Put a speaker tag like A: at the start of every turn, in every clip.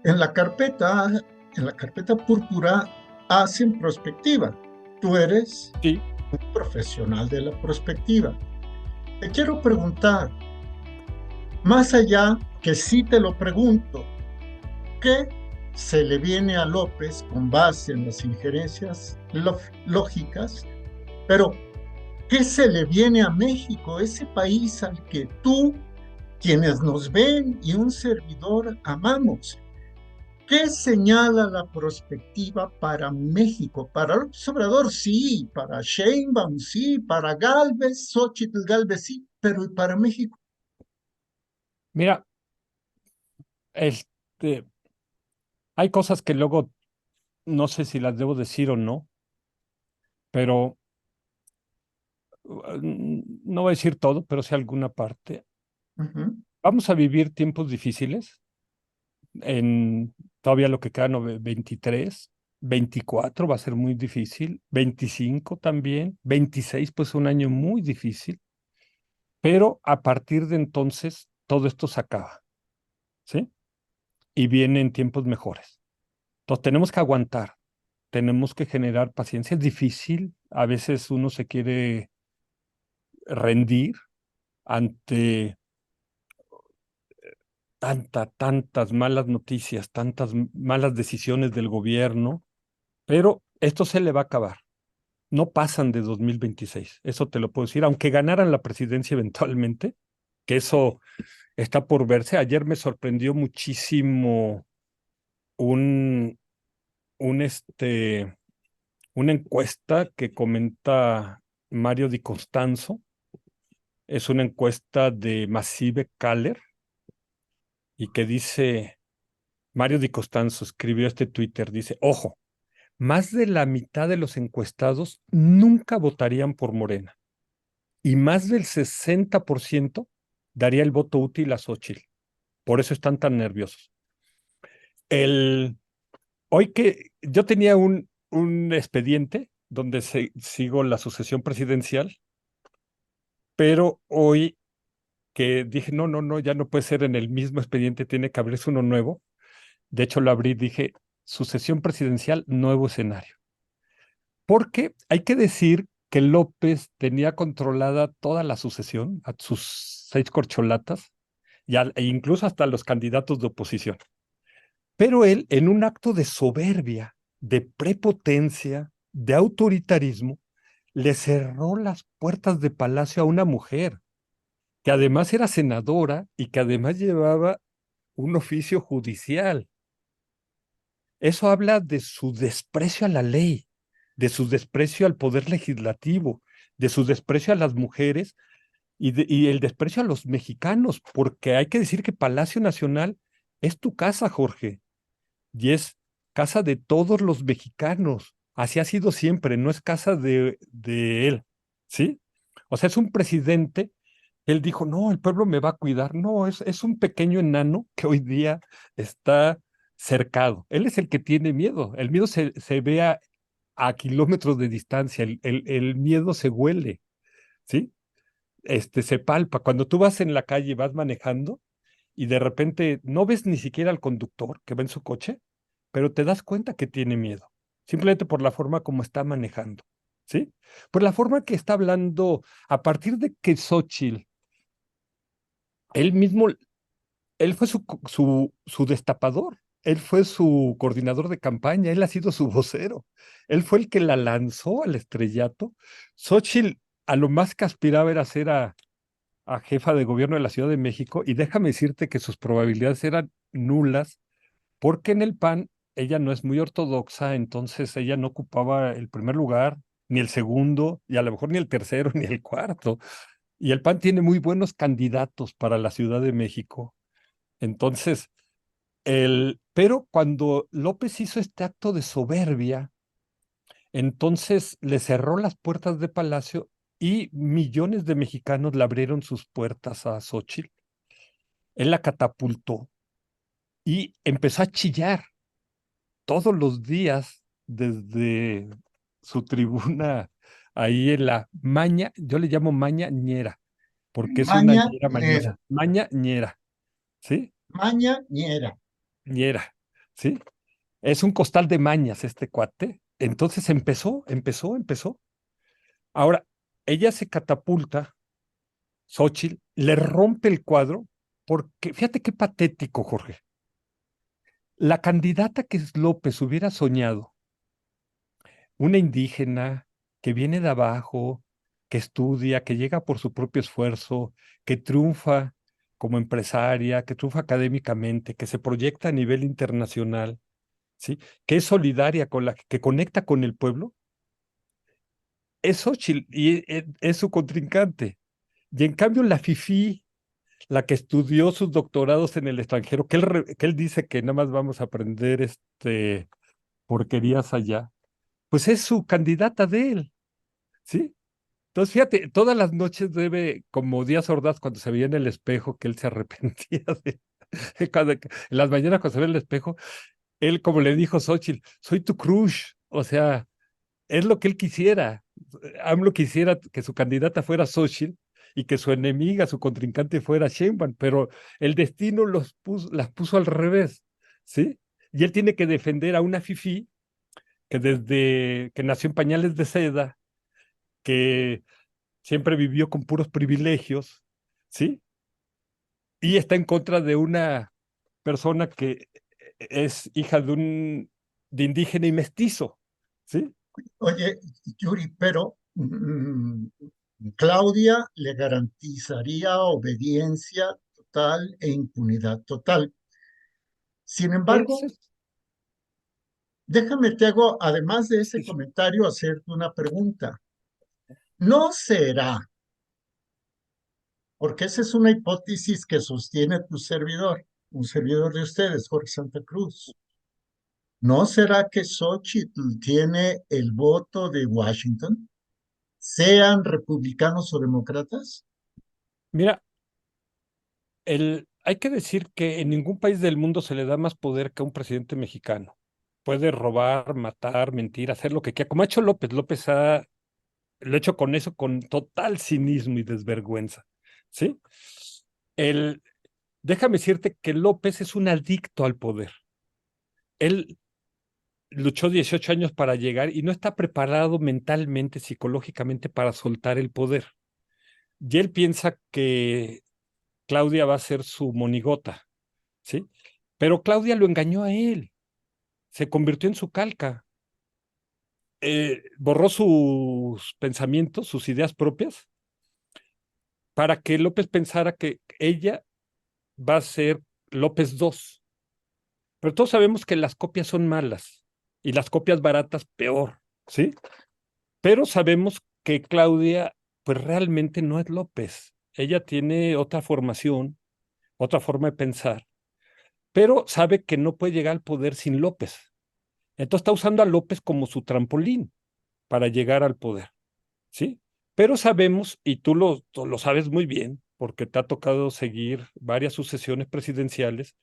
A: en la carpeta, en la carpeta púrpura hacen prospectiva. Tú eres
B: Sí,
A: un profesional de la prospectiva. Te quiero preguntar, más allá que sí te lo pregunto, ¿qué se le viene a López con base en las injerencias lógicas? Pero, ¿qué se le viene a México, ese país al que tú, quienes nos ven y un servidor amamos? ¿Qué señala la perspectiva para México? Para López Obrador sí, para Sheinbaum sí, para Gálvez, Xochitl Gálvez sí, pero ¿y para México?
B: mira, hay cosas que luego no sé si las debo decir o no, pero no voy a decir todo, pero sí alguna parte.
A: Ujú,
B: Vamos a vivir tiempos difíciles en todavía lo que queda 23, 24 va a ser muy difícil, 25 también, 26 pues un año muy difícil, pero a partir de entonces todo esto se acaba, ¿sí? Y vienen tiempos mejores. Entonces tenemos que aguantar, tenemos que generar paciencia. Es difícil, a veces uno se quiere rendir ante tantas malas noticias, tantas malas decisiones del gobierno, pero esto se le va a acabar. No pasan de 2026, eso te lo puedo decir, aunque ganaran la presidencia eventualmente, que eso está por verse. Ayer me sorprendió muchísimo un, un una encuesta que comenta Mario Di Costanzo. Es una encuesta de Massive Caller y que dice, Mario Di Costanzo escribió este Twitter, dice, ojo, más de la mitad de los encuestados nunca votarían por Morena y más del 60% daría el voto útil a Xóchitl. Por eso están tan nerviosos. El, Hoy que yo tenía un expediente donde sigo la sucesión presidencial, pero hoy que dije, no, no, no, ya no puede ser en el mismo expediente, tiene que abrirse uno nuevo. De hecho, lo abrí, dije, sucesión presidencial, nuevo escenario. Porque hay que decir que López tenía controlada toda la sucesión, a sus 6 corcholatas, e incluso hasta los candidatos de oposición. Pero él, en un acto de soberbia, de prepotencia, de autoritarismo, le cerró las puertas de palacio a una mujer que además era senadora y que además llevaba un oficio judicial. Eso habla de su desprecio a la ley, de su desprecio al poder legislativo, de su desprecio a las mujeres y el desprecio a los mexicanos, porque hay que decir que Palacio Nacional es tu casa, Jorge, y es casa de todos los mexicanos. Así ha sido siempre, no es casa de él, ¿sí? O sea, es un presidente. Él dijo, no, el pueblo me va a cuidar. No, es un pequeño enano que hoy día está cercado. Él es el que tiene miedo. El miedo se ve a kilómetros de distancia. El miedo se huele, ¿sí? Se palpa. Cuando tú vas en la calle y vas manejando y de repente no ves ni siquiera al conductor que va en su coche, pero te das cuenta que tiene miedo, simplemente por la forma como está manejando, ¿sí? Por la forma que está hablando, a partir de que Xochitl, él mismo, él fue su destapador, él fue su coordinador de campaña, él ha sido su vocero, él fue el que la lanzó al estrellato. Xochitl a lo más que aspiraba era ser a jefa de gobierno de la Ciudad de México, y déjame decirte que sus probabilidades eran nulas, porque en el PAN ella no es muy ortodoxa, entonces ella no ocupaba el primer lugar, ni el segundo, y a lo mejor ni el tercero, ni el cuarto. Y el PAN tiene muy buenos candidatos para la Ciudad de México. Entonces, pero cuando López hizo este acto de soberbia, entonces le cerró las puertas de Palacio y millones de mexicanos le abrieron sus puertas a Xochitl. Él la catapultó y empezó a chillar todos los días desde su tribuna ahí en la maña, yo le llamo maña ñera, porque es una ñera
A: Mañanera,
B: mañosa, maña ñera, ¿sí?
A: mañanera.
B: Ñera. ¿sí? Es un costal de mañas este cuate. Entonces empezó. Ahora, ella se catapulta, Xóchitl, le rompe el cuadro, porque fíjate qué patético, Jorge. La candidata que es López hubiera soñado, una indígena que viene de abajo, que estudia, que llega por su propio esfuerzo, que triunfa como empresaria, que triunfa académicamente, que se proyecta a nivel internacional, ¿sí? Que es solidaria con que conecta con el pueblo, es Xóchitl y es su contrincante. Y en cambio la fifí, la que estudió sus doctorados en el extranjero, que él dice que nada más vamos a aprender porquerías allá, pues es su candidata de él, ¿sí? Entonces, fíjate, todas las noches como Díaz Ordaz, cuando se veía en el espejo, que él se arrepentía en las mañanas cuando se ve en el espejo, él, como le dijo Xóchitl, soy tu crush, o sea, es lo que él quisiera. AMLO quisiera que su candidata fuera Xóchitl y que su enemiga, su contrincante fuera Sheinbaum, pero el destino las puso al revés, ¿sí? Y él tiene que defender a una fifí que desde que nació en pañales de seda, que siempre vivió con puros privilegios, ¿sí? Y está en contra de una persona que es hija de indígena y mestizo, ¿sí?
A: Oye, Yuri, pero Claudia le garantizaría obediencia total e impunidad total. Sin
B: Ese
A: embargo,
B: es-
A: déjame te hago, además de ese
B: sí, sí.
A: comentario, hacerte una pregunta. ¿No será, porque esa es una hipótesis que sostiene tu servidor, un servidor de ustedes, Jorge Santa Cruz? ¿No será que Xochitl tiene el voto de Washington, sean republicanos o demócratas?
B: Mira, hay que decir que en ningún país del mundo se le da más poder que a un presidente mexicano. Puede robar, matar, mentir, hacer lo que quiera, como ha hecho López. Lo ha hecho con eso, con total cinismo y desvergüenza, ¿sí? El, Déjame decirte que López es un adicto al poder. Él luchó 18 años para llegar y no está preparado mentalmente, psicológicamente para soltar el poder. Y él piensa que Claudia va a ser su monigota, ¿sí? Pero Claudia lo engañó a él, se convirtió en su calca, borró sus pensamientos, sus ideas propias, para que López pensara que ella va a ser López II. Pero todos sabemos que las copias son malas y las copias baratas peor, ¿sí? Pero sabemos que Claudia, pues realmente no es López. Ella tiene otra formación, otra forma de pensar, pero sabe que no puede llegar al poder sin López. Entonces está usando a López como su trampolín para llegar al poder, ¿sí? Pero sabemos, y tú lo sabes muy bien, porque te ha tocado seguir varias sucesiones presidenciales,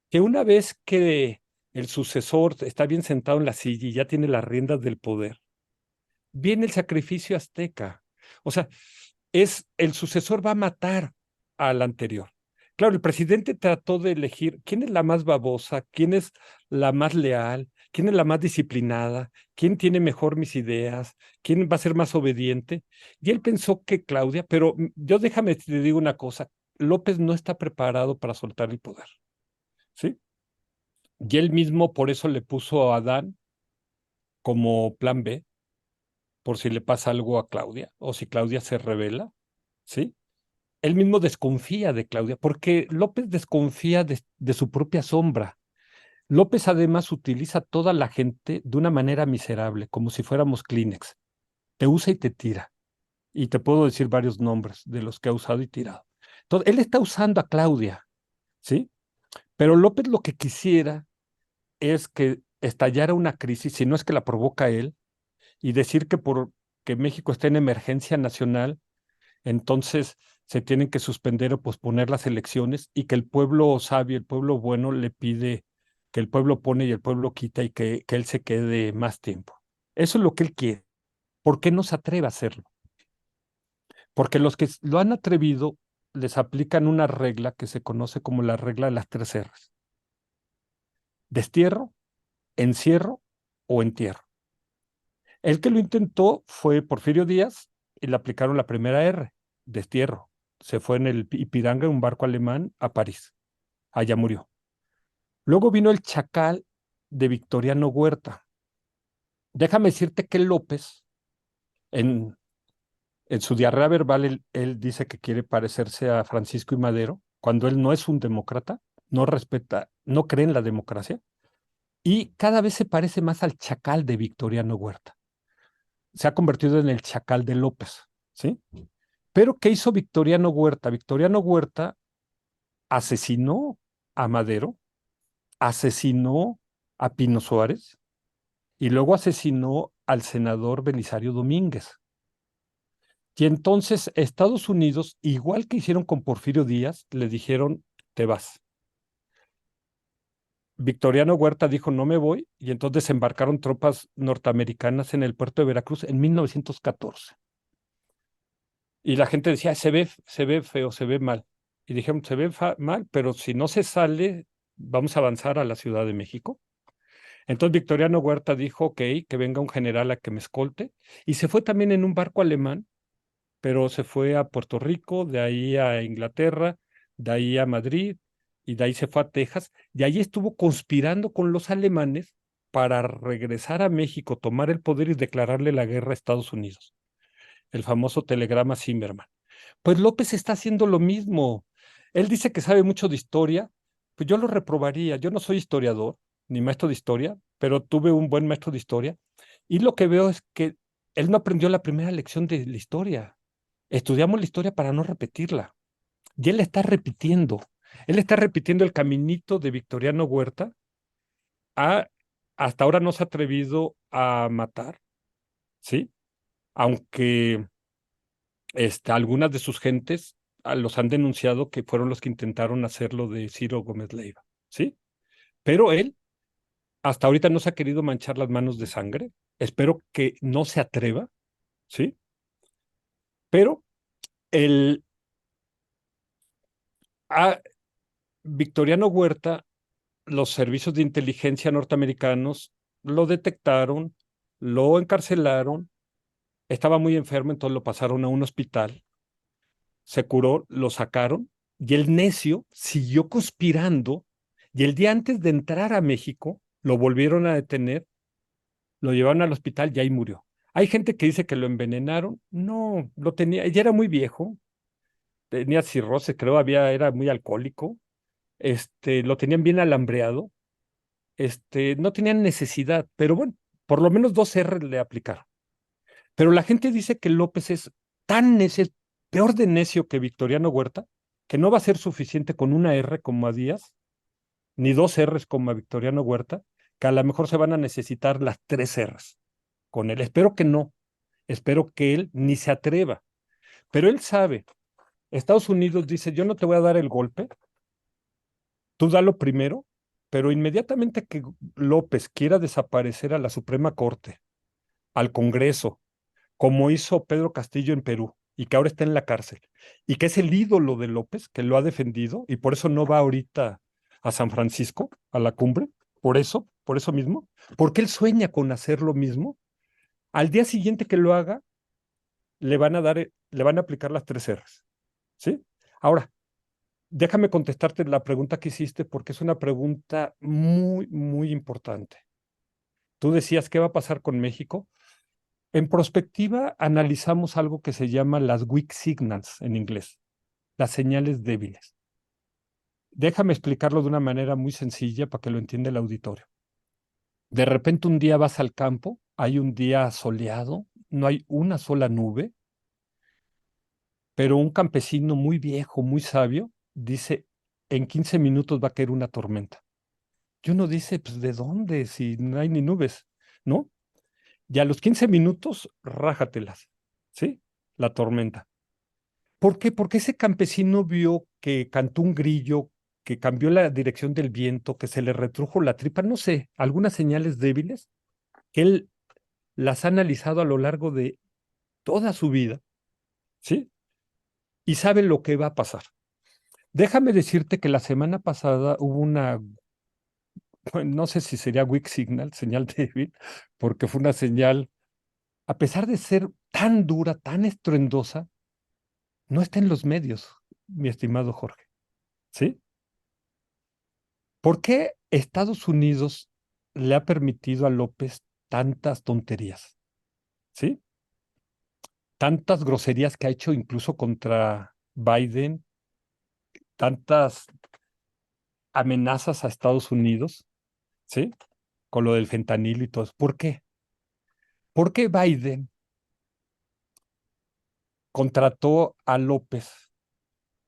B: que una vez que el sucesor está bien sentado en la silla y ya tiene las riendas del poder, viene el sacrificio azteca. O sea, el sucesor va a matar al anterior. Claro, el presidente trató de elegir quién es la más babosa, quién es la más leal, quién es la más disciplinada, quién tiene mejor mis ideas, quién va a ser más obediente. Y él pensó que Claudia, pero yo déjame te digo una cosa, López no está preparado para soltar el poder, ¿sí? Y él mismo por eso le puso a Adán como plan B, por si le pasa algo a Claudia o si Claudia se revela, ¿sí? Él mismo desconfía de Claudia, porque López desconfía de su propia sombra. López además utiliza a toda la gente de una manera miserable, como si fuéramos Kleenex. Te usa y te tira. Y te puedo decir varios nombres de los que ha usado y tirado. Entonces, él está usando a Claudia, ¿sí? Pero López lo que quisiera es que estallara una crisis, si no es que la provoca él, y decir que México está en emergencia nacional, entonces se tienen que suspender o posponer las elecciones y que el pueblo sabio, el pueblo bueno le pide que el pueblo pone y el pueblo quita y que él se quede más tiempo. Eso es lo que él quiere. ¿Por qué no se atreve a hacerlo? Porque los que lo han atrevido les aplican una regla que se conoce como la regla de las tres R's. destierro, encierro o entierro. El que lo intentó fue Porfirio Díaz y le aplicaron la primera R, destierro. Se fue en el Ipiranga, en un barco alemán, a París. Allá murió. Luego vino el Chacal de Victoriano Huerta. Déjame decirte que López, en, en su diarrea verbal, él dice que quiere parecerse a Francisco y Madero, cuando él no es un demócrata, no respeta, no cree en la democracia, y cada vez se parece más al Chacal de Victoriano Huerta. Se ha convertido en el Chacal de López, ¿sí? Pero ¿qué hizo Victoriano Huerta? Victoriano Huerta asesinó a Madero, asesinó a Pino Suárez y luego asesinó al senador Belisario Domínguez. Y entonces Estados Unidos, igual que hicieron con Porfirio Díaz, le dijeron, te vas. Victoriano Huerta dijo, no me voy, y entonces desembarcaron tropas norteamericanas en el puerto de Veracruz en 1914. Y la gente decía, se ve feo, se ve mal. Y dijeron, se ve mal, pero si no se sale, vamos a avanzar a la Ciudad de México. Entonces Victoriano Huerta dijo, ok, que venga un general a que me escolte. Y se fue también en un barco alemán, pero se fue a Puerto Rico, de ahí a Inglaterra, de ahí a Madrid, y de ahí se fue a Texas. Y ahí estuvo conspirando con los alemanes para regresar a México, tomar el poder y declararle la guerra a Estados Unidos. El famoso telegrama Zimmerman. Pues López está haciendo lo mismo. Él dice que sabe mucho de historia, pues yo lo reprobaría. Yo no soy historiador ni maestro de historia, pero tuve un buen maestro de historia. Y lo que veo es que él no aprendió la primera lección de la historia. Estudiamos la historia para no repetirla. Y él está repitiendo. Él está repitiendo el caminito de Victoriano Huerta. A, hasta ahora no se ha atrevido a matar, ¿sí? Aunque algunas de sus gentes los han denunciado que fueron los que intentaron hacerlo de Ciro Gómez Leiva, ¿sí? Pero él hasta ahorita no se ha querido manchar las manos de sangre. Espero que no se atreva, ¿sí? Pero el a Victoriano Huerta, los servicios de inteligencia norteamericanos lo detectaron, lo encarcelaron, estaba muy enfermo, entonces lo pasaron a un hospital, se curó, lo sacaron y el necio siguió conspirando y el día antes de entrar a México lo volvieron a detener, lo llevaron al hospital y ahí murió. Hay gente que dice que lo envenenaron. No, lo tenía, ya era muy viejo, tenía cirrosis, creo, era muy alcohólico, lo tenían bien alambreado, no tenían necesidad, pero bueno, por lo menos 2 R le aplicaron. Pero la gente dice que López es tan necio, peor de necio que Victoriano Huerta, que no va a ser suficiente con una R como a Díaz, ni 2 Rs como a Victoriano Huerta, que a lo mejor se van a necesitar las 3 Rs con él. Espero que no, espero que él ni se atreva, pero él sabe. Estados Unidos dice, yo no te voy a dar el golpe, tú dalo primero, pero inmediatamente que López quiera desaparecer a la Suprema Corte, al Congreso, como hizo Pedro Castillo en Perú, y que ahora está en la cárcel, y que es el ídolo de López, que lo ha defendido, y por eso no va ahorita a San Francisco, a la cumbre, por eso mismo, porque él sueña con hacer lo mismo. Al día siguiente que lo haga, le van a aplicar las 3 Rs, ¿sí? Ahora, déjame contestarte la pregunta que hiciste, porque es una pregunta muy, muy importante. Tú decías, ¿qué va a pasar con México? En prospectiva, analizamos algo que se llama las weak signals en inglés, las señales débiles. Déjame explicarlo de una manera muy sencilla para que lo entienda el auditorio. De repente un día vas al campo, hay un día soleado, no hay una sola nube, pero un campesino muy viejo, muy sabio, dice, en 15 minutos va a caer una tormenta. Y uno dice, pues ¿de dónde? Si no hay ni nubes, ¿no? Y a los 15 minutos, rájatelas, ¿sí? La tormenta. ¿Por qué? Porque ese campesino vio que cantó un grillo, que cambió la dirección del viento, que se le retrujo la tripa, no sé, algunas señales débiles, que él las ha analizado a lo largo de toda su vida, ¿sí? Y sabe lo que va a pasar. Déjame decirte que la semana pasada hubo una bueno, no sé si sería weak signal, señal débil, porque fue una señal, a pesar de ser tan dura, tan estruendosa, no está en los medios, mi estimado Jorge, ¿sí? ¿Por qué Estados Unidos le ha permitido a López tantas tonterías? ¿Sí? Tantas groserías que ha hecho incluso contra Biden, tantas amenazas a Estados Unidos, ¿sí? Con lo del fentanilo y todo eso. ¿Por qué? Porque Biden contrató a López,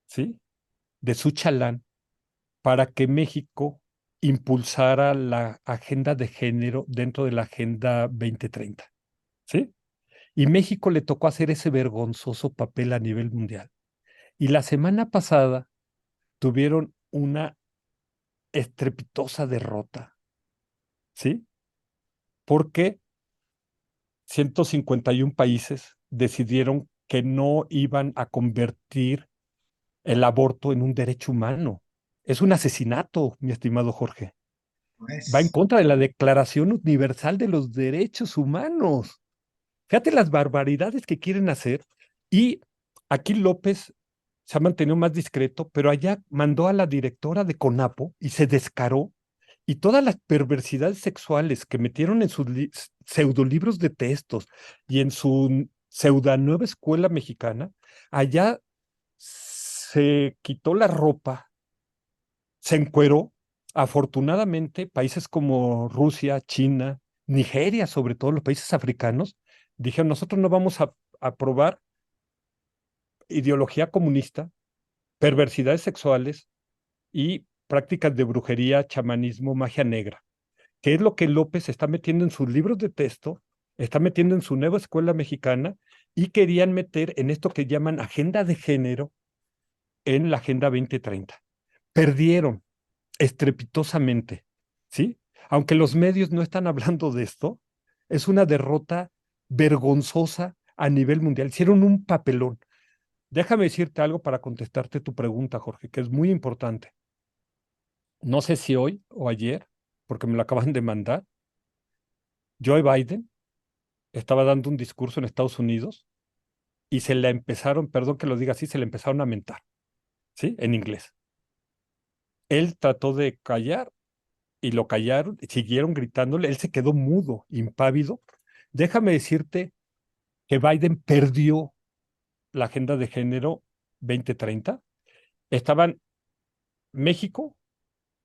B: ¿sí? De su chalán para que México impulsara la agenda de género dentro de la Agenda 2030, ¿sí? Y México le tocó hacer ese vergonzoso papel a nivel mundial. Y la semana pasada tuvieron una estrepitosa derrota, ¿sí? Porque 151 países decidieron que no iban a convertir el aborto en un derecho humano. Es un asesinato, mi estimado Jorge. Va en
A: Pues,
B: contra de la Declaración Universal de los Derechos Humanos. Fíjate las barbaridades que quieren hacer. Y aquí López se ha mantenido más discreto, pero allá mandó a la directora de CONAPO y se descaró. Y todas las perversidades sexuales que metieron en sus pseudolibros de textos y en su pseudo nueva escuela mexicana, allá se quitó la ropa, se encueró. Afortunadamente, países como Rusia, China, Nigeria, sobre todo los países africanos, dijeron, nosotros no vamos a aprobar ideología comunista, perversidades sexuales y prácticas de brujería, chamanismo, magia negra, que es lo que López está metiendo en sus libros de texto, está metiendo en su nueva escuela mexicana y querían meter en esto que llaman agenda de género en la Agenda 2030. Perdieron estrepitosamente, ¿sí? Aunque los medios no están hablando de esto, es una derrota vergonzosa a nivel mundial. Hicieron un papelón. Déjame decirte algo para contestarte tu pregunta, Jorge, que es muy importante. No sé si hoy o ayer, porque me lo acaban de mandar, Joe Biden estaba dando un discurso en Estados Unidos y se le empezaron, perdón que lo diga así, se le empezaron a mentar, ¿sí? En inglés. Él trató de callar y lo callaron, siguieron gritándole, él se quedó mudo, impávido. Déjame decirte que Biden perdió la agenda de género 2030. Estaban México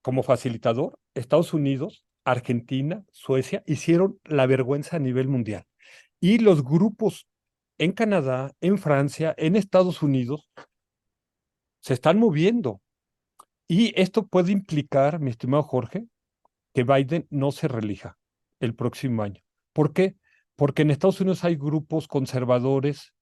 B: como facilitador, Estados Unidos, Argentina, Suecia, hicieron la vergüenza a nivel mundial. Y los grupos en Canadá, en Francia, en Estados Unidos, se están moviendo. Y esto puede implicar, mi estimado Jorge, que Biden no se reelija el próximo año. ¿Por qué? Porque en Estados Unidos hay grupos conservadores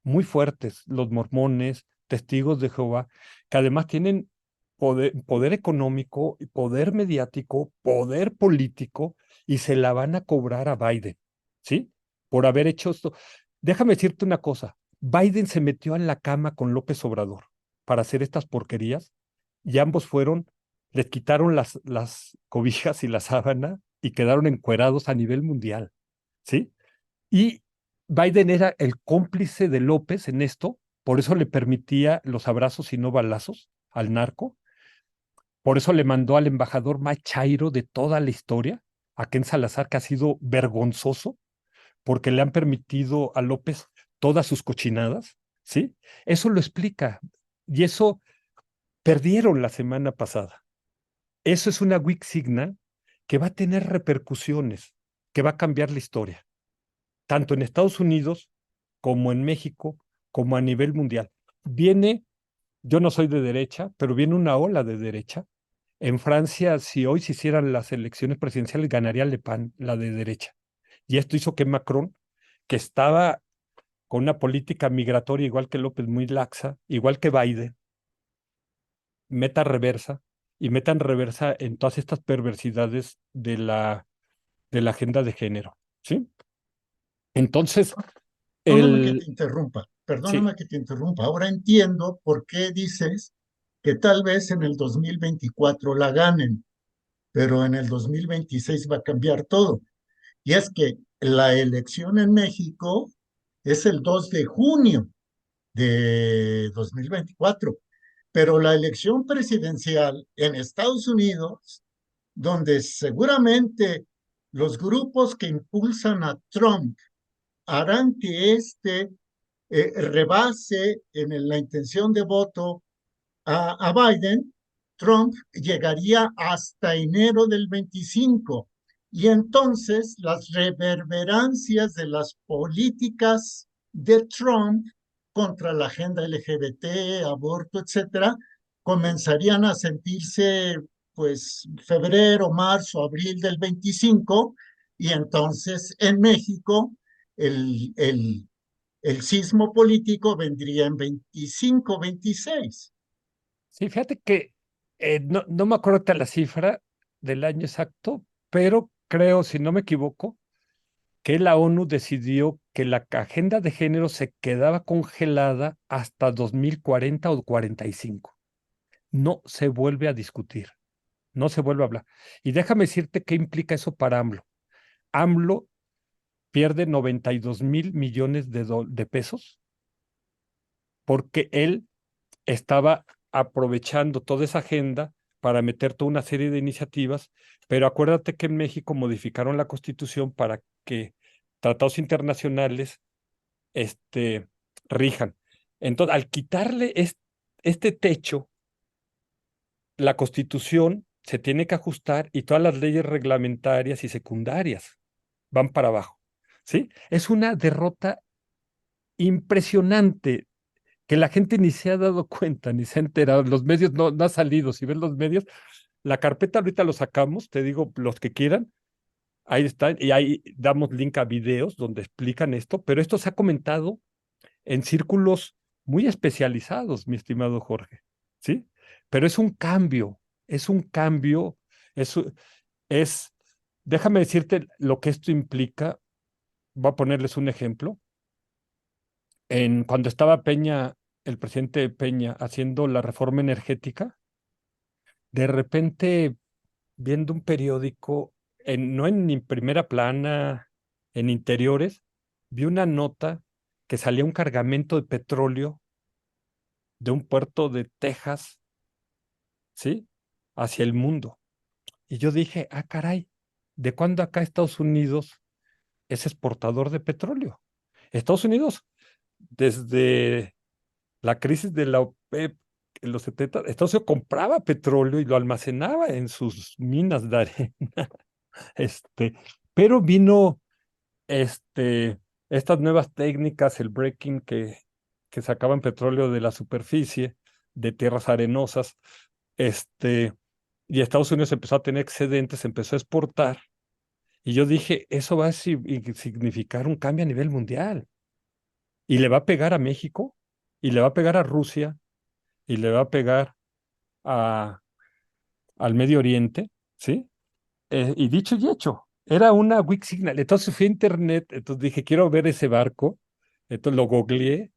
B: muy fuertes, los mormones, testigos de Jehová, que además tienen poder económico, poder mediático, poder político, y se la van a cobrar a Biden, ¿sí? Por haber hecho esto. Déjame decirte una cosa, Biden se metió en la cama con López Obrador para hacer estas porquerías y ambos fueron, les quitaron las cobijas y la sábana y quedaron encuerados a nivel mundial, ¿sí? Y Biden era el cómplice de López en esto, por eso le permitía los abrazos y no balazos al narco, por eso le mandó al embajador más chairo de toda la historia, a Ken Salazar, que ha sido vergonzoso, porque le han permitido a López todas sus cochinadas, ¿sí? Eso lo explica. Y eso perdieron la semana pasada. Eso es una weak signal que va a tener repercusiones, que va a cambiar la historia, tanto en Estados Unidos como en México, como a nivel mundial. Viene, yo no soy de derecha, pero viene una ola de derecha. En Francia, si hoy se hicieran las elecciones presidenciales, ganaría Le Pen, la de derecha. Y esto hizo que Macron, que estaba con una política migratoria igual que López, muy laxa, igual que Biden, meta reversa y meta en reversa en todas estas perversidades de la agenda de género. ¿Sí? Entonces,
A: perdóname que te
B: el,
A: interrumpa,
B: sí,
A: perdóname que te interrumpa. Ahora entiendo por qué dices que tal vez en el 2024 la ganen. pero en el 2026 va a cambiar todo. Y es que la elección en México es el 2 de junio de 2024, pero la elección presidencial en Estados Unidos, donde seguramente los grupos que impulsan a Trump harán que rebase en la intención de voto a Biden, Trump llegaría hasta enero del 25. Y entonces las reverberancias de las políticas de Trump contra la agenda LGBT, aborto, etcétera, comenzarían a sentirse pues febrero, marzo, abril del 25, y entonces en México el, el, el sismo político vendría en 25, 26.
B: Sí, fíjate que no me acuerdo ahorita la cifra del año exacto, pero creo, si no me equivoco, que la ONU decidió que la agenda de género se quedaba congelada hasta 2040 o 45. No se vuelve a discutir, no se vuelve a hablar. Y déjame decirte qué implica eso para AMLO. AMLO pierde 92,000 millones de pesos porque él estaba aprovechando toda esa agenda para meter toda una serie de iniciativas, pero acuérdate que en México modificaron la Constitución para que tratados internacionales rijan. Entonces, al quitarle este techo, la Constitución se tiene que ajustar y todas las leyes reglamentarias y secundarias van para abajo. ¿Sí? Es una derrota impresionante que la gente ni se ha dado cuenta, ni se ha enterado. Los medios no ha salido. Si ves los medios, la carpeta ahorita lo sacamos, te digo, los que quieran, ahí están, y ahí damos link a videos donde explican esto, pero esto se ha comentado en círculos muy especializados, mi estimado Jorge, ¿sí? Pero es un cambio, es, es, déjame decirte lo que esto implica. Voy a ponerles un ejemplo. Cuando estaba Peña, el presidente Peña, haciendo la reforma energética, de repente, viendo un periódico, no en ni primera plana, en interiores, vi una nota que salía un cargamento de petróleo de un puerto de Texas, ¿sí? Hacia el mundo. Y yo dije, ah, caray, ¿de cuándo acá Estados Unidos es exportador de petróleo? Estados Unidos, desde la crisis de la OPEP en los 70, Estados Unidos compraba petróleo y lo almacenaba en sus minas de arena. Este, pero vino este, estas nuevas técnicas, el breaking que sacaban petróleo de la superficie, de tierras arenosas, este, y Estados Unidos empezó a tener excedentes, empezó a exportar, y yo dije, eso va a significar un cambio a nivel mundial, y le va a pegar a México, y le va a pegar a Rusia, y le va a pegar a, al Medio Oriente, ¿sí? Y dicho y hecho, era una weak signal. Entonces fui a internet, entonces dije, quiero ver ese barco. Entonces lo googleé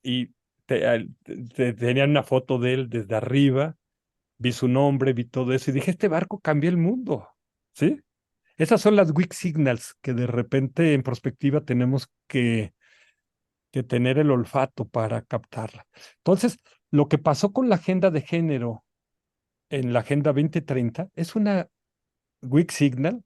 B: y tenían una foto de él desde arriba, vi su nombre, vi todo eso y dije, este barco cambió el mundo, ¿sí? Esas son las weak signals que de repente en perspectiva tenemos que tener el olfato para captarla. Entonces, lo que pasó con la agenda de género en la Agenda 2030 es una weak signal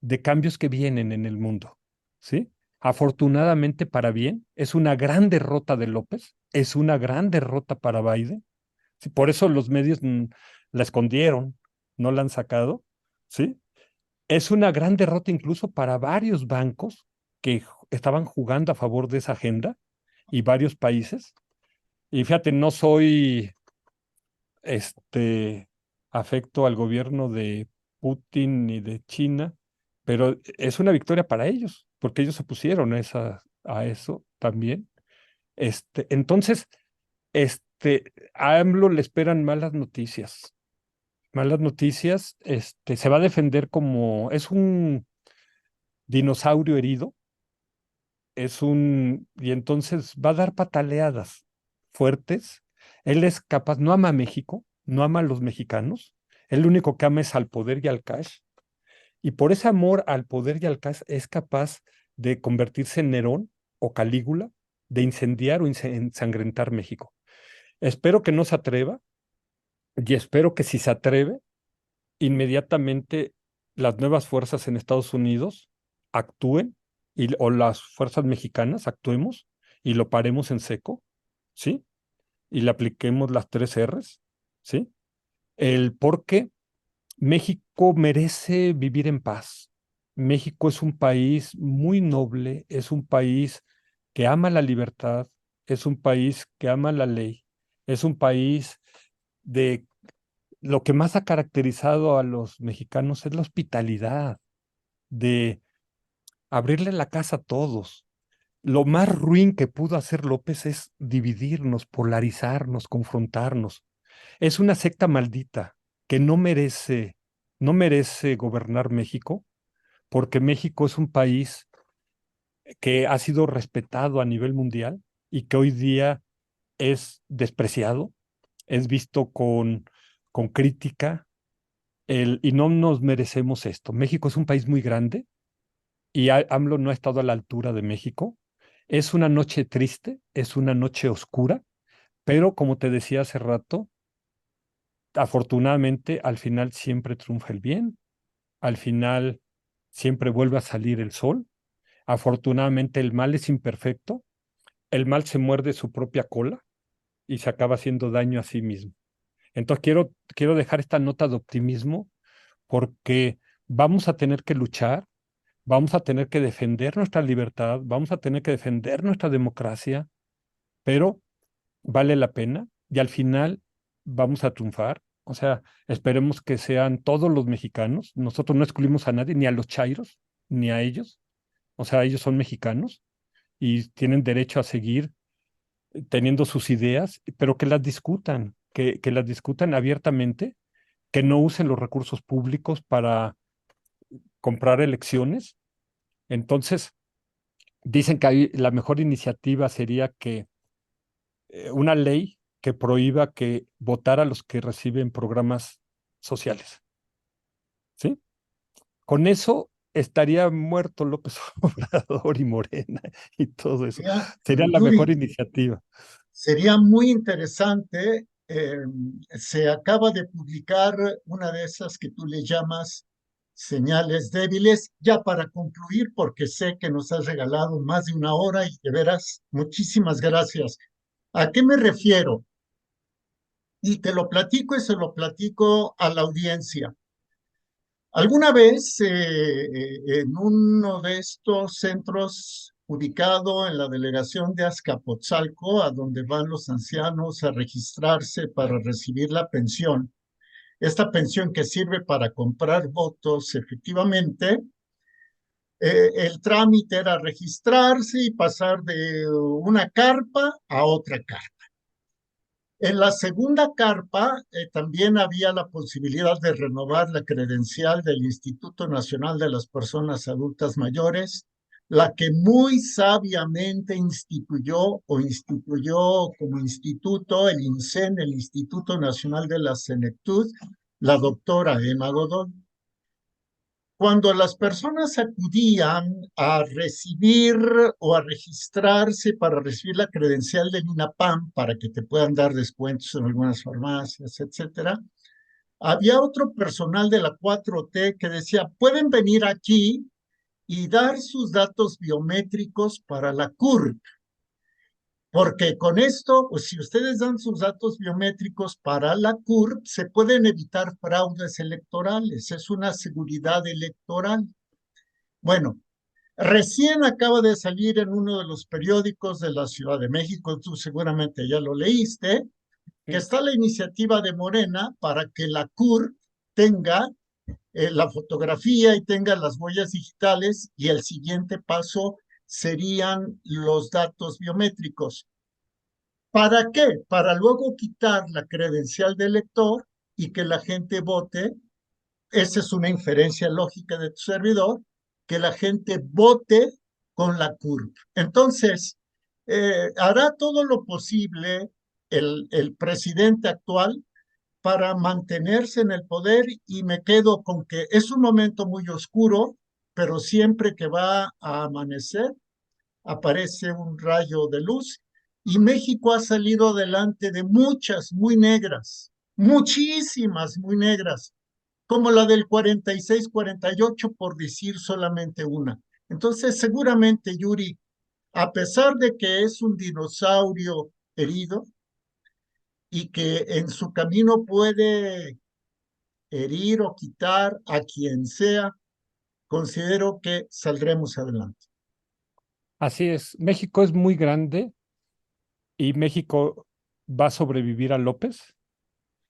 B: de cambios que vienen en el mundo, ¿sí? Afortunadamente para bien, es una gran derrota de López, es una gran derrota para Biden, ¿sí? Por eso los medios la escondieron, no la han sacado, ¿sí? Es una gran derrota incluso para varios bancos que estaban jugando a favor de esa agenda y varios países. Y fíjate, no soy este afecto al gobierno de Putin ni de China, pero es una victoria para ellos, porque ellos se pusieron a eso también. Entonces, a AMLO le esperan malas noticias, se va a defender como, es un dinosaurio herido, y entonces va a dar pataleadas fuertes. Él es capaz, no ama a México, no ama a los mexicanos. Él lo único que ama es al poder y al cash. Y por ese amor al poder y al cash es capaz de convertirse en Nerón o Calígula, de incendiar o ensangrentar México. Espero que no se atreva y espero que si se atreve, inmediatamente las nuevas fuerzas en Estados Unidos actúen o las fuerzas mexicanas actuemos y lo paremos en seco, ¿sí? Y le apliquemos las tres R's, ¿sí? El por qué México merece vivir en paz. México es un país muy noble, es un país que ama la libertad, es un país que ama la ley, es un país de lo que más ha caracterizado a los mexicanos es la hospitalidad, de abrirle la casa a todos. Lo más ruin que pudo hacer López es dividirnos, polarizarnos, confrontarnos. Es una secta maldita que no merece gobernar México, porque México es un país que ha sido respetado a nivel mundial y que hoy día es despreciado, es visto con crítica, y no nos merecemos esto. México es un país muy grande y AMLO no ha estado a la altura de México. Es una noche triste, es una noche oscura, pero como te decía hace rato, afortunadamente al final siempre triunfa el bien, al final siempre vuelve a salir el sol. Afortunadamente el mal es imperfecto, el mal se muerde su propia cola y se acaba haciendo daño a sí mismo. Entonces quiero dejar esta nota de optimismo porque vamos a tener que luchar, vamos a tener que defender nuestra libertad, vamos a tener que defender nuestra democracia, pero vale la pena y al final vamos a triunfar. O sea, esperemos que sean todos los mexicanos. Nosotros no excluimos a nadie, ni a los chairos, ni a ellos. O sea, ellos son mexicanos y tienen derecho a seguir teniendo sus ideas, pero que las discutan, que las discutan abiertamente, que no usen los recursos públicos para comprar elecciones. Entonces, dicen que la mejor iniciativa sería que una ley que prohíba que votar a los que reciben programas sociales, ¿sí? Con eso estaría muerto López Obrador y Morena y todo eso.
A: Sería,
B: Sería la mejor
A: Yuri,
B: iniciativa.
A: sería muy interesante. Se acaba de publicar una de esas que tú le llamas señales débiles, ya para concluir, porque sé que nos has regalado más de una hora y de veras, muchísimas gracias. ¿A qué me refiero? Y te lo platico y se lo platico a la audiencia. Alguna vez en uno de estos centros ubicado en la delegación de Azcapotzalco, a donde van los ancianos a registrarse para recibir la pensión, esta pensión que sirve para comprar votos efectivamente, el trámite era registrarse y pasar de una carpa a otra carpa. En la segunda carpa también había la posibilidad de renovar la credencial del Instituto Nacional de las Personas Adultas Mayores, la que muy sabiamente instituyó como instituto el INSEN, el Instituto Nacional de la Senectud, la doctora Emma Godoy. Cuando las personas acudían a recibir o a registrarse para recibir la credencial del INAPAM para que te puedan dar descuentos en algunas farmacias, etcétera, había otro personal de la 4T que decía, pueden venir aquí y dar sus datos biométricos para la CURP, porque con esto, pues, si ustedes dan sus datos biométricos para la CURP, se pueden evitar fraudes electorales, es una seguridad electoral. Bueno, recién acaba de salir en uno de los periódicos de la Ciudad de México, tú seguramente ya lo leíste, que
B: Sí.
A: está la iniciativa de Morena para que la CUR tenga la fotografía y tenga las huellas digitales y el siguiente paso serían los datos biométricos. ¿Para qué? Para luego quitar la credencial de elector y que la gente vote. Esa es una inferencia lógica de tu servidor, que la gente vote con la CURP. Entonces, hará todo lo posible el presidente actual para mantenerse en el poder y me quedo con que es un momento muy oscuro, pero siempre que va a amanecer aparece un rayo de luz y México ha salido adelante de muchas muy negras, muchísimas muy negras, como la del 46-48, por decir solamente una. Entonces, seguramente, Yuri, a pesar de que es un dinosaurio herido y que en su camino puede herir o quitar a quien sea, considero que saldremos adelante.
B: Así es, México es muy grande y México va a sobrevivir a López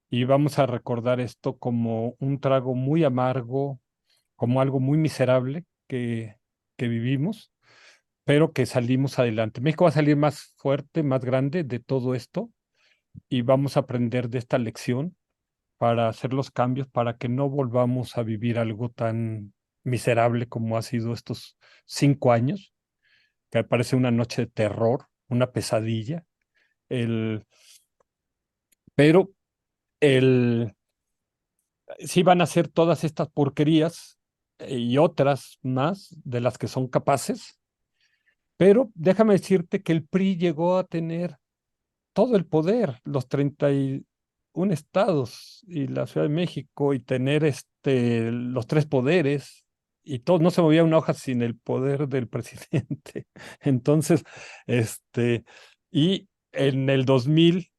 B: y vamos a recordar esto como un trago muy amargo, como algo muy miserable que vivimos, pero que salimos adelante. México va a salir más fuerte, más grande de todo esto y vamos a aprender de esta lección para hacer los cambios, para que no volvamos a vivir algo tan miserable como ha sido estos 5 años, que parece una noche de terror, una pesadilla. El, pero el, sí van a hacer todas estas porquerías y otras más de las que son capaces, pero déjame decirte que el PRI llegó a tener todo el poder, los 31 estados y la Ciudad de México, y tener los tres poderes, y todo, no se movía una hoja sin el poder del presidente. Entonces, y en el 2000,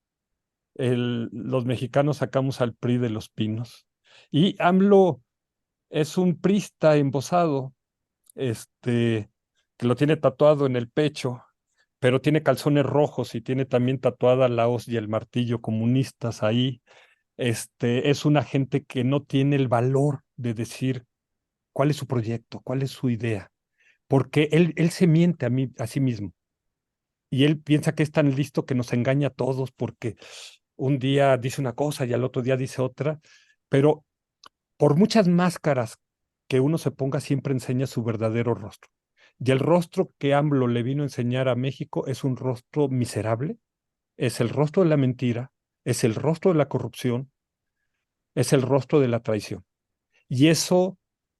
B: los mexicanos sacamos al PRI de los pinos. Y AMLO es un prista embosado, que lo tiene tatuado en el pecho, pero tiene calzones rojos y tiene también tatuada la hoz y el martillo comunistas ahí. Es una gente que no tiene el valor de decir cuál es su proyecto, cuál es su idea, porque él se miente a sí mismo y él piensa que es tan listo que nos engaña a todos porque un día dice una cosa y al otro día dice otra, pero por muchas máscaras que uno se ponga, siempre enseña su verdadero rostro. Y el rostro que AMLO le vino a enseñar a México es un rostro miserable, es el rostro de la mentira, es el rostro de la corrupción, es el rostro de la traición. Y eso,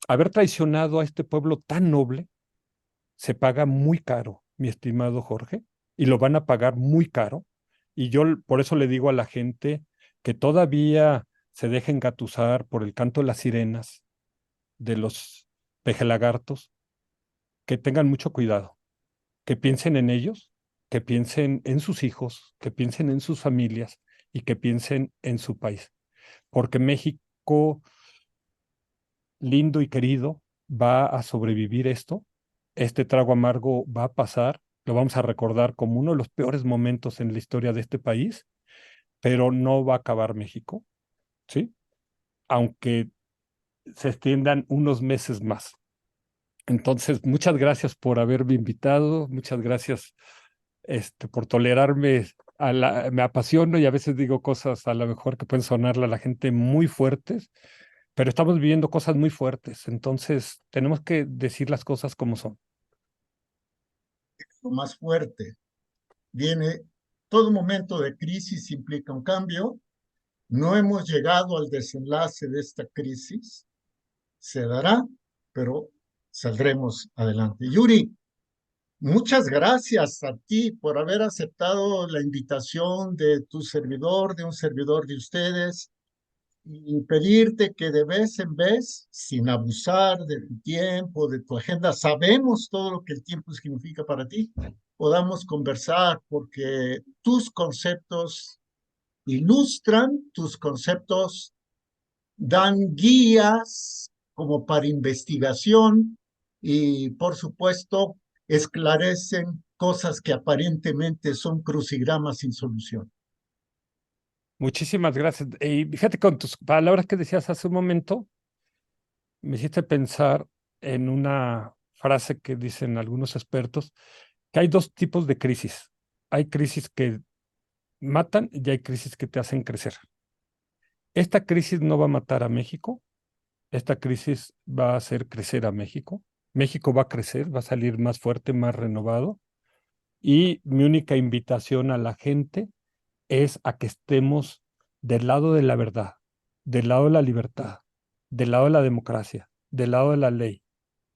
B: haber traicionado a este pueblo tan noble, se paga muy caro, mi estimado Jorge, y lo van a pagar muy caro. Y yo por eso le digo a la gente que todavía se dejen engatusar por el canto de las sirenas, de los pejelagartos, que tengan mucho cuidado, que piensen en ellos, que piensen en sus hijos, que piensen en sus familias y que piensen en su país. Porque México, lindo y querido, va a sobrevivir esto. Este trago amargo va a pasar, lo vamos a recordar como uno de los peores momentos en la historia de este país, pero no va a acabar México, ¿sí? Aunque se extiendan unos meses más. Entonces, muchas gracias por haberme invitado, muchas gracias por tolerarme. Me apasiono y a veces digo cosas a lo mejor que pueden sonarle a la gente muy fuertes, pero estamos viviendo cosas muy fuertes, entonces tenemos que decir las cosas como son.
A: Lo más fuerte viene, todo momento de crisis implica un cambio. No hemos llegado al desenlace de esta crisis, se dará, pero saldremos adelante. Yuri, muchas gracias a ti por haber aceptado la invitación de tu servidor, de un servidor de ustedes, y pedirte que de vez en vez, sin abusar de tu tiempo, de tu agenda, sabemos todo lo que el tiempo significa para ti, podamos conversar porque tus conceptos ilustran, tus conceptos dan guías como para investigación y, por supuesto, esclarecen cosas que aparentemente son crucigramas sin solución.
B: Muchísimas gracias. Y fíjate, con tus palabras que decías hace un momento, me hiciste pensar en una frase que dicen algunos expertos, que hay dos tipos de crisis. Hay crisis que matan y hay crisis que te hacen crecer. Esta crisis no va a matar a México, esta crisis va a hacer crecer a México. México va a crecer, va a salir más fuerte, más renovado. Y mi única invitación a la gente es a que estemos del lado de la verdad, del lado de la libertad, del lado de la democracia, del lado de la ley,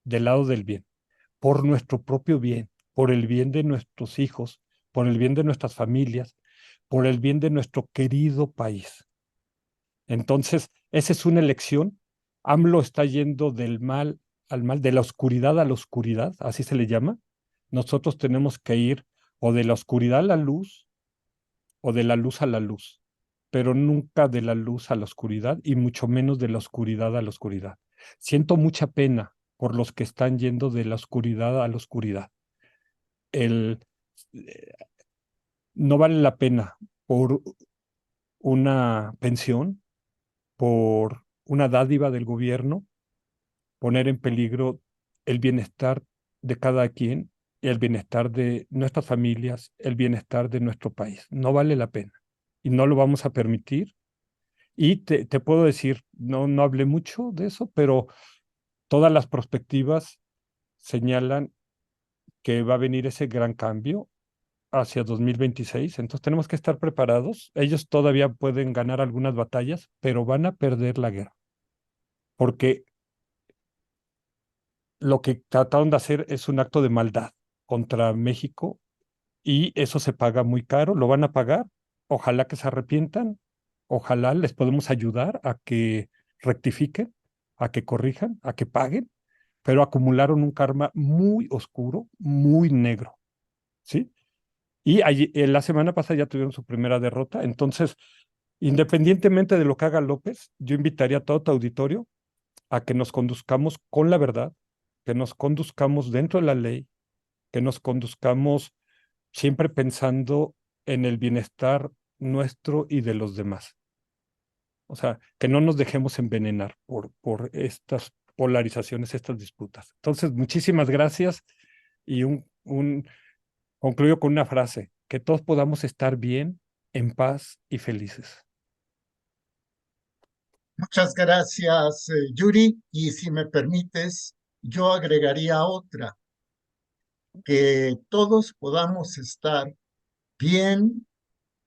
B: del lado del bien, por nuestro propio bien, por el bien de nuestros hijos, por el bien de nuestras familias, por el bien de nuestro querido país. Entonces, esa es una elección. AMLO está yendo del mal al mal, de la oscuridad a la oscuridad, así se le llama. Nosotros tenemos que ir o de la oscuridad a la luz o de la luz a la luz, pero nunca de la luz a la oscuridad y mucho menos de la oscuridad a la oscuridad. Siento mucha pena por los que están yendo de la oscuridad a la oscuridad. El, eh, no vale la pena por una pensión, por una dádiva del gobierno, poner en peligro el bienestar de cada quien, el bienestar de nuestras familias, el bienestar de nuestro país. No vale la pena y no lo vamos a permitir. Y te puedo decir, no hablé mucho de eso, pero todas las perspectivas señalan que va a venir ese gran cambio hacia 2026. Entonces tenemos que estar preparados. Ellos todavía pueden ganar algunas batallas, pero van a perder la guerra, porque lo que trataron de hacer es un acto de maldad contra México y eso se paga muy caro, lo van a pagar. Ojalá que se arrepientan, ojalá les podemos ayudar a que rectifiquen, a que corrijan, a que paguen, pero acumularon un karma muy oscuro, muy negro, ¿sí? Y la semana pasada ya tuvieron su primera derrota, entonces, independientemente de lo que haga López, yo invitaría a todo tu auditorio a que nos conduzcamos con la verdad, que nos conduzcamos dentro de la ley, que nos conduzcamos siempre pensando en el bienestar nuestro y de los demás. O sea, que no nos dejemos envenenar por estas polarizaciones, estas disputas. Entonces, muchísimas gracias y concluyo con una frase, que todos podamos estar bien, en paz y felices.
A: Muchas gracias, Yuri. Y si me permites, yo agregaría otra, que todos podamos estar bien,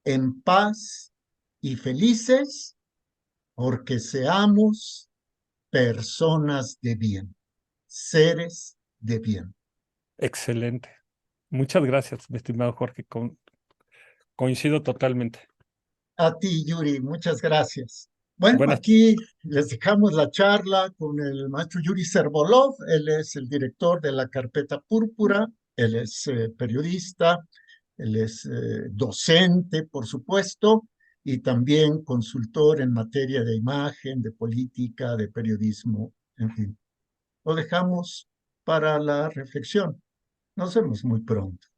A: en paz y felices porque seamos personas de bien, seres de bien.
B: Excelente. Muchas gracias, mi estimado Jorge. Coincido totalmente.
A: A ti, Yuri, muchas gracias. Bueno,
B: Buenas.
A: aquí les dejamos la charla con el maestro Yuri Servolov. Él es el director de la Carpeta Púrpura, él es periodista, él es docente, por supuesto, y también consultor en materia de imagen, de política, de periodismo, en fin. Lo dejamos para la reflexión. Nos vemos muy pronto.